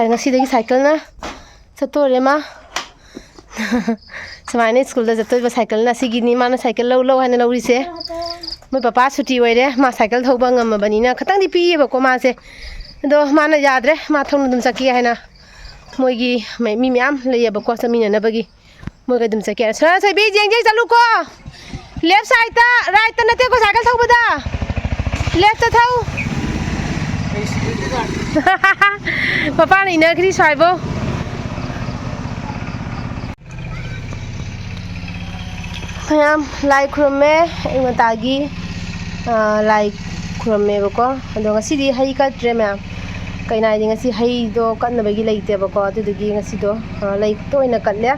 ngasi cycle na satore ma samane school da jatoi ba cycle na sigini mana cycle lo hana lori se moi papa suti oire ma cycle thoba ngam bani na khatang di pi ba ko ma se do mana yadre ma thong dum saki hana moi gi mi myam le ba ko samina na bagi moi ga dum saki sa sai bi jeng jeng chalu ko left side ta right ta nate ko cycle thoba da left ta thau papa này nơi cái xoài vô em like khume anh mà tagi like khume bako ado ngasi di hai ka tre ma kai nai ngasi hai do kan na bagi leite bako adu dugi ngasi do like to ina kan le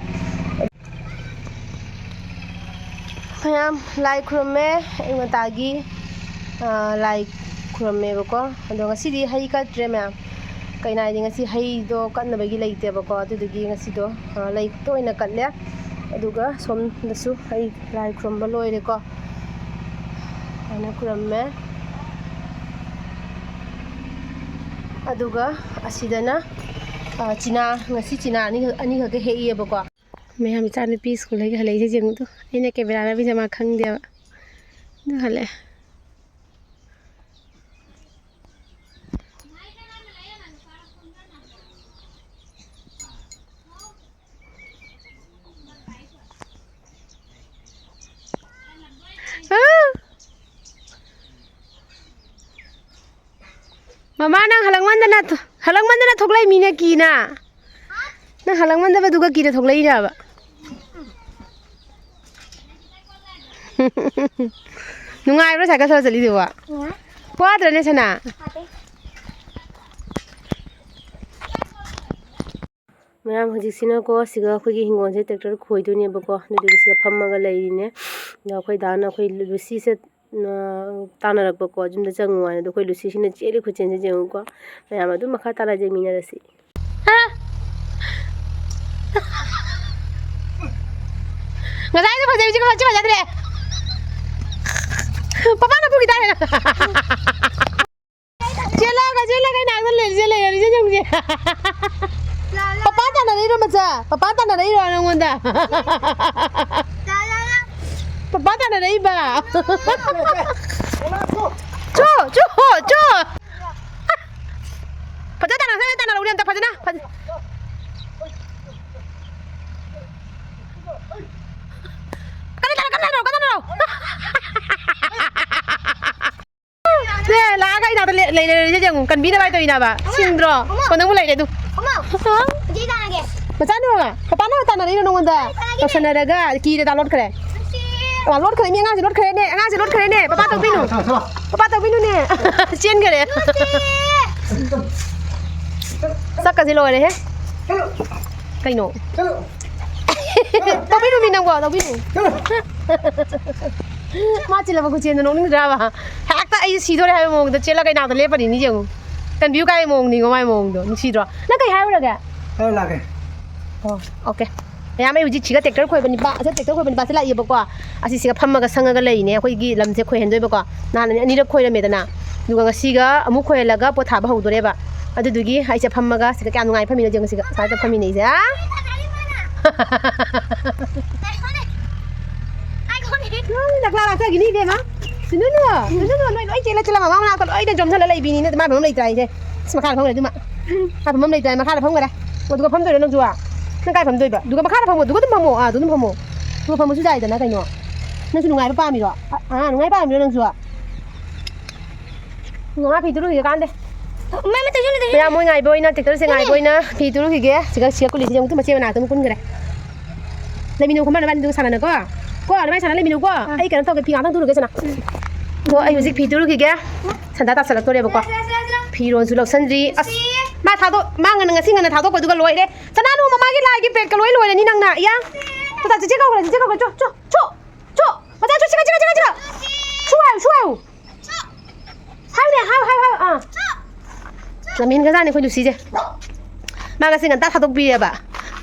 em like khume anh mà tagi like khume bako ado ngasi di hai ka tre ma kai nai ngasi hai do kan na bagi leite bako adu dugi ngasi do like to ina kan le aduga som dasu hai lai krom ba loi re ko ana krom me aduga asidana china ngasi china ani ga he ye ba ko me ham cha ni pi school lai ga lai je jeng tu ine camera na bi jama khang dia du hale Mama nang halang mandana thoklai mina ki na nang halang mandaba duga ki da thoklai ra ba nungai bro cycle thara chali dewa kwadra ne sana mayam hojik sina ko siga khoi gi hingon se tractor khoi du ne ba ko ne de siga phamma ga lai ne na khoi dana khoi lusi se ताना रख को जुम the चंगु आने तो कोई Lucy सिने चेली खुचेन जे जेउ को mayam adu makha tana je mina rasi ngadai de phajai ji ko phajai phajai de papa na pugi dai jela ga na le jela je jung je papa tana ri ro macha papa tana ri ro na ngonda papa tana ri ba Chu Phajai tana lo liam ta phajai na Kana ne la ga ina ta le je jeng kan bi na bai to ina ba sindro ko nang lai le du ji tana ge macha no ga papa na tana ri no ngonda to sana daga ki de download kare download kare mi nga si load kare ne papa to binu ne chen kare sak ka ji lo re he kai no to binu mi nang ko to binu ma chila ba ku chen no ning ra ba hak ta ai si do re ha mong da chela kai na da le pa ni jeng kan view kai mong ni ngo mai mong do ni si do na kai ha ra ga ha la ke okay mayam ai uji chiga tractor khoi bani ba asa tractor khoi bani ba se la ye ba ko asi siga phamma ga sanga ga lei ne khoi gi lam se khoi hen doi ba ko na ni ra khoi ra me da na duga ga siga amu khoi la ga po tha ba ho do re ba adu dugi ai cha phamma ga siga kya nungai phami na jeng siga sa ta phami nei ja nakla la sa gini ke ma sinu noi loi chela mama na ko loi da jom thala lei bi ni na ma pham lei trai je sma kha pham le du ma kha pham lei trai ma kha pham ga da ko du ko pham doi na ju a nang kai pham doi ba du ko ma kha pham du ko pham mo a du pham mo du pham mo su dai da na kai no nang su nungai pa mi ro nungai pa mi ro nang su a nungai phi tu ru ge kan de mai ma tu ju le ya moi ngai boi na tractor se ngai boi na phi tu ru ge siga ko li jeng tu ma che na tu kun ga le mi nu ko ma na ban du sana na ko le mai sana le mi nu ko ai kan to ke phi ang tu ru ge sana do ai music phi tu ru ge sanda ta salak to re ba ko phi ron su lok san ri as ma tha do ma ngan ngasi ngan tha do ko du ga loi de sana nu mama gi la gi pet ka loi loi ni nang na ya ta che ka ko cho ma ta che chuai hai ne hai lamin ga za ne ko lu si je ma ga sin ngan ta tha do bi ba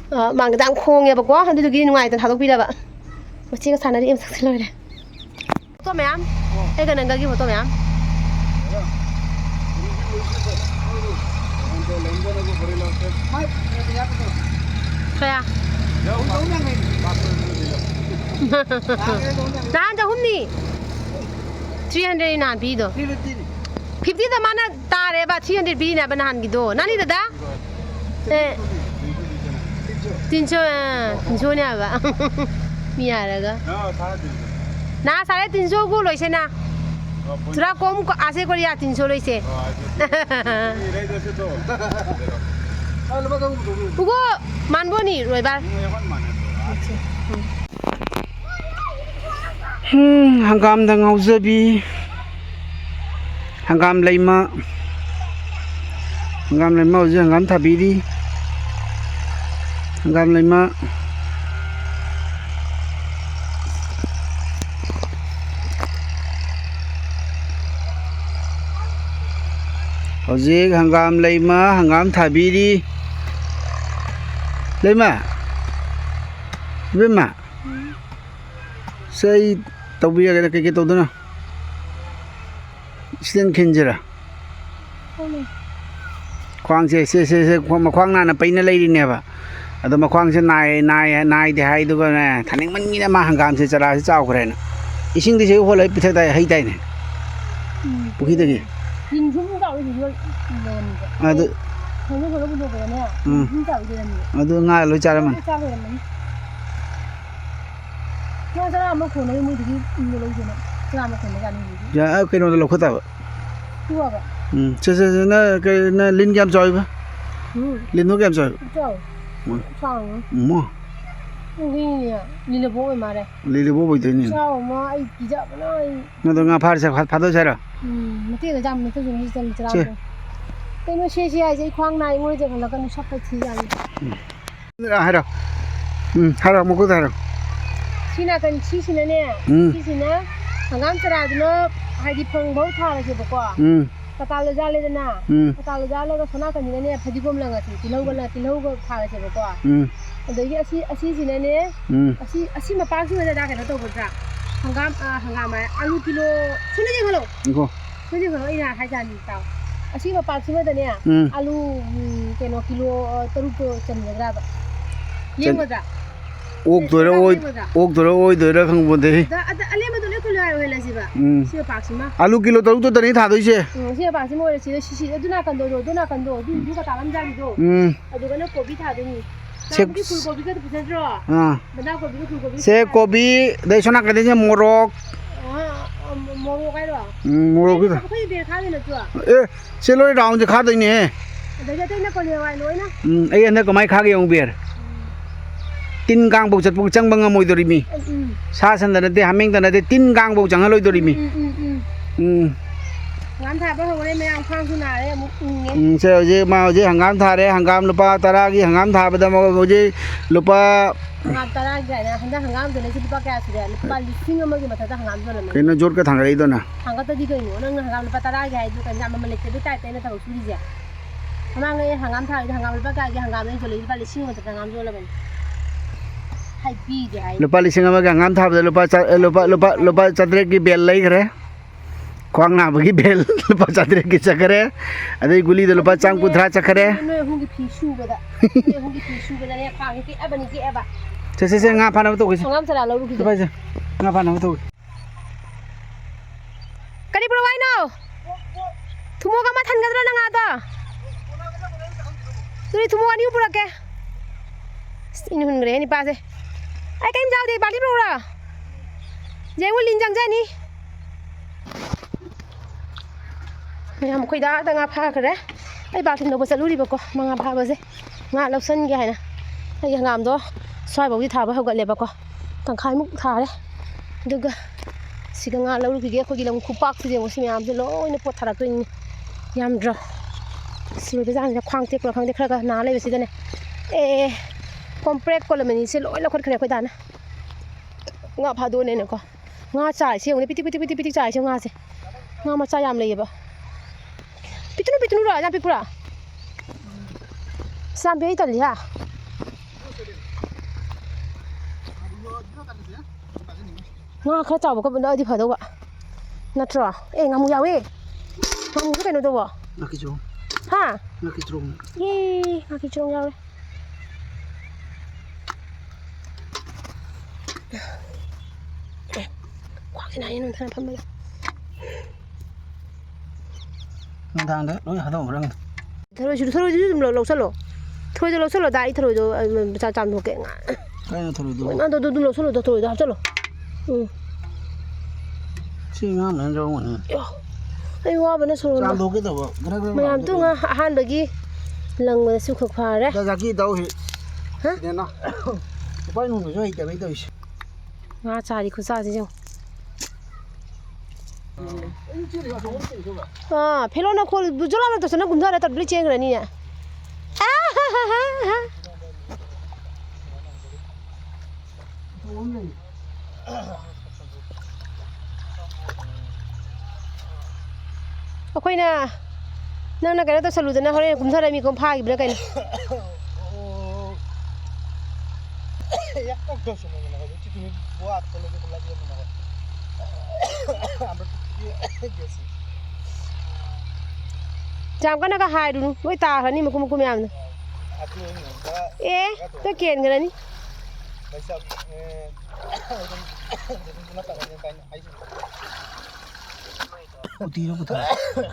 망가 당 콩에 먹고 한데 저기 누가이던 다독 비려봐 뭐 지가 사나리 임삭 슬러래 또 매암 애가는 가기 또 매암 그래야 나한테 홈니 300 난 비도 50 다 만나 따래 봐 300 비나 바나한 기도 나니 다다 네 tinsonya ba miaraga na sare 300 ko loise na thura kom ko ase ko ya 300 loise ugo manbo ni roi ba hangam da ngauzabi hangam laima uji hangam thabiri hangam laima hojik hangam laima hangam thabiri laima bema sei tawbiya ke tawduna sten khinjira khwang se makhwang na paina leiri ne ba ado makhwang se nai de hai du ga na thaning man ni na ma hangam se chara se chaw khre na ising de se holai pithak dai hai dai ne pukhi de gi yin chung ga wi ni ado khono ko bu do ga ne yin ga wi de ni ado nga lo chara man nga chara ma khono mu de gi ni lo jena chara ma khono ga ni ya ke no lo khota ba tu ba se na lin gam joy ba lin no gam joy chao chao mo ni ni le bo ma re li bo bai de ni chao ma ai ki ja ba na no do nga phar sa phado sa ra ma te ga jam ni to ni jam chara te no she she ai jai khwang nai ngoi je ga ka ni sap pa thi ja ni ha ra ha ra mo ko da ra sina kan chi sina ne chi sina hangam chara dno hai di phang bau tha ra je ba ko Patalo jale na patalo jale ga sona kan ni ne phadi gom langa ti tilau ga khara che ba ko adagi asi sina ne asi ma pa si ma da ka na to ba hangam alu kilo suni je halo ina ha jan ta asi ma pa si ma da ne alu ke no kilo taru ko chan ga ba leng ga ok dora oi dora khang bo de da ale ma do le ko la la si ba si pa si ma alu kilo taru to tani tha doi se si pa si mo le si aduna kan do du ka ta lam ja li do adu ga na ko bi tha de ni se ful gobi ka tu ro bana ko bi ful gobi se gobi dai sona ka de morok morok ai ro morok ki ko be kha le na tu e se loi round je kha dai ne da ja te na ko le wai loi na ai an ko mai kha ge yong ber tin gang bau chat bu chang bang moi dori mi sa san da de hameng da de tin gang bau chang loi dori mi ngam tha ba ho le me ang khang su na le mu se je ma je hangam tha re hangam lupa tara gi hangam tha ba da mo je lupa hangam tara gi na hangam de ne si lupa ka su de lupa lising ma gi ma tha hangam do na ke na jor ka thang rei do na hangam ta di ko no na hangam lupa tara gi ai du kan jam ma le ke du tai te na ta su di ja hangam ngai hangam tha gi hangam lupa ka gi hangam ne jo le lupa lising ma ta hangam do la ban hai bi de hai lupa lising ma ga hangam tha ba lupa chatre ki bel lai khare khwang na ba gi bel lupa chatre ki chakare adai guli de lupa chang puthra chakare no hu gi phi su ba da hu gi phi su ba da ne khang ki abani ki aba se nga pha na to ki hangam sara lo ru ki ba se nga pha na to kani pro wai no thumo ga ma than ga na nga ta turi thumo ani pura ke ini hun gre ni pa se ai kaim jao de bali pro ra jeng wo lin jang ja ni yam khoi da nga pha kare ai ba thin no ba chalu ri ba ko ma nga pha ba se nga lau san ge hai na ai ngam do swai ba gi tha ba ha ga le ba ko tang khai muk tha re duga siga nga lau ri ge ko gi lam khu pak si je mo si yam je loi ne pot thara to ni yam dro si ba jang ja khwang tek khra ga na le si da ne compress ko la mani se loi la khot khre khoi da na nga pha do ne ne ko nga chai se ne piti chai se nga se nga ma cha yam le ba pitunu ra jam pipura sambe itali ha nga khara chaw ko bunda di phado ba natra ngamu yawe ngamu ko no do ba ngaki chong ha ngaki chong ye ngaki chong yawe kwa cái này nó thằng thầm thang đấy nói hả đâu mà răng thôi chứ lâu solo thôi lâu solo đại thôi rồi chạm chạm thuộc cái ngã cái nó thôi rồi ăn tôi lâu solo thôi rồi solo chứ ngang nữa rồi mà ai qua bên nó solo làm đồ cái đâu mà làm tôi ngã han được gì lần mà siêu khốc phà đấy ra kia đâu hả thế nào phải nuôi rồi cái mấy đời ngã chả đi khó sao chứ 아, 펠로나 콜 무졸라면 또 저는 군사를 또 블리칭 그러니냐. 아하하하. 어코이나. 너나 그래 또 살루드나 허리 군사를 미고 파기 그래 가니. 약간 더 좀 먹는 거. 지금 뭐 아까 걸로 걸라지 먹는 거. 아무튼 chạm cái nó có hai đúng với tà hả ni mà cũng làm nữa ê tôi kiện cái này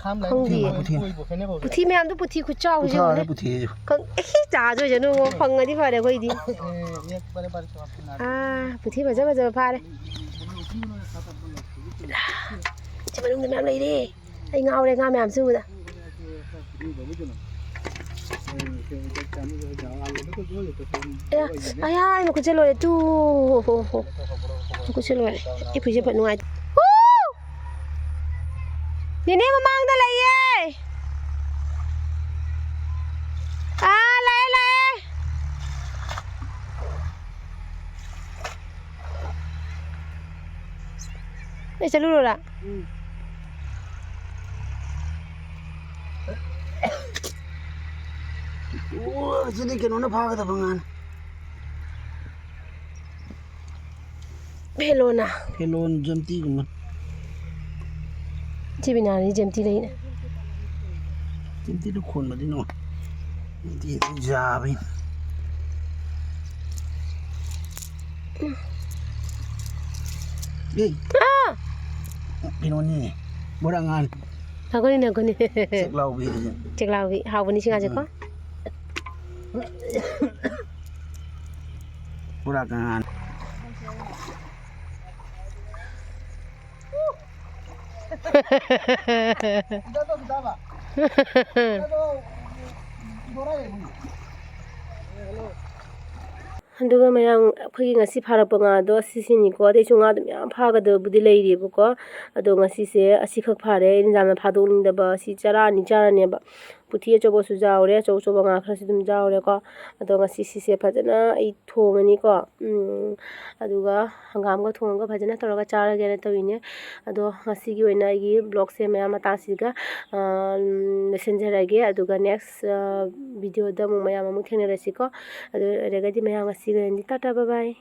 không gì bút thi mẹ tôi bút thi cứ trao chứ không trả rồi chứ nó phần người đi vào để quay đi à bút thi bây giờ pha đây chứ mà đúng thì mẹ lấy đi anh ngao đây ngao mẹ làm sư rồi ai ai mà cứ chơi lôi tu cứ chơi lôi ít phải chơi bận ngoài đi nè mà mang ta lại ye à lại đây chơi luôn rồi ạ jadi kan mana pakai tu pengan Pelona pelon jamti kuman Cibina ni jamti lagi na jamti tu khon mati no jamti tu jabi pelon ni borangan aku ni cek lau bi hau ni singa je ko borangan Handuga mayang phagi ngasi pharapa nga do sisini ko de chunga dum yam phaga do budi leiri bu ko ado ngasi se asi khak phare in jam phadong da ba si chara ni chara ne ba puthi chobo su jawre chow chobo nga khra si dum jawre ko ado ngasi si se phajana ai thongani ko aduga hangam ga thong ga phajana toraga chara ge na tawine ado ngasi gi oina gi blog se mayam ta si ga messenger age aduga next video da mo mayam mu thene rasi ko ado rega di mayam ngasi ga ni tata bye bye